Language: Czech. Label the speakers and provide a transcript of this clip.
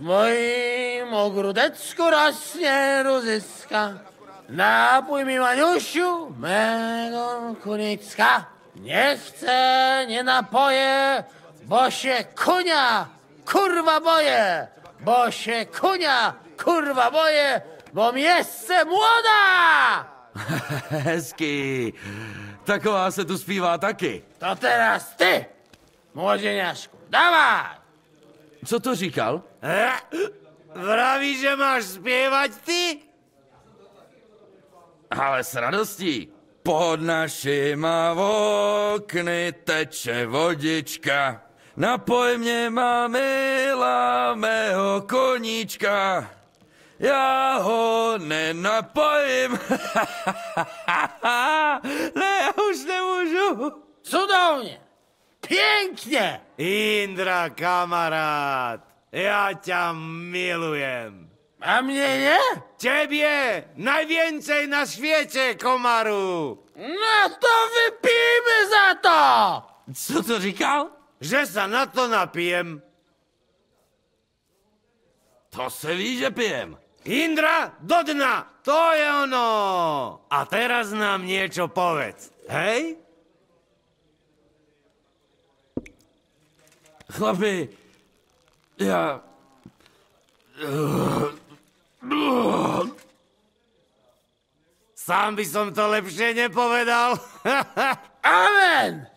Speaker 1: mojím ogródecku rośnie ruzyska. Napój mi, Maniusiu, mego kunicka. Nie chcę, nie napoję, bo się kunia, kurwa boję. Bo się kunia, kurwa boję, bo miejsce młoda!
Speaker 2: Hezky. Taková se tu zpívá taky.
Speaker 1: To teraz ty, młodzieniaszku, dawaj!
Speaker 2: Co to říkal?
Speaker 3: Vraví, že máš zpěvat ty?
Speaker 2: Ale s radostí. Pod našima okny teče vodička. Napoj mě, má milá, mého koníčka. Já ho nenapojím. Ne, já už nemůžu.
Speaker 1: Cudownie, pięknie!
Speaker 3: Indra, kamarád, já ťa milujem.
Speaker 1: A mnie nie?
Speaker 3: Ciebie najwięcej na świecie, komaru.
Speaker 1: No to wypijmy za to!
Speaker 2: Co to říkal?
Speaker 3: Že sa na to napijem.
Speaker 2: To se ví, že pijem.
Speaker 3: Indra, do dna, to je ono. A teraz nám niečo povedz, hej?
Speaker 2: Chlapi, já...
Speaker 3: Sám by som to lepšie nepovedal.
Speaker 1: Amen!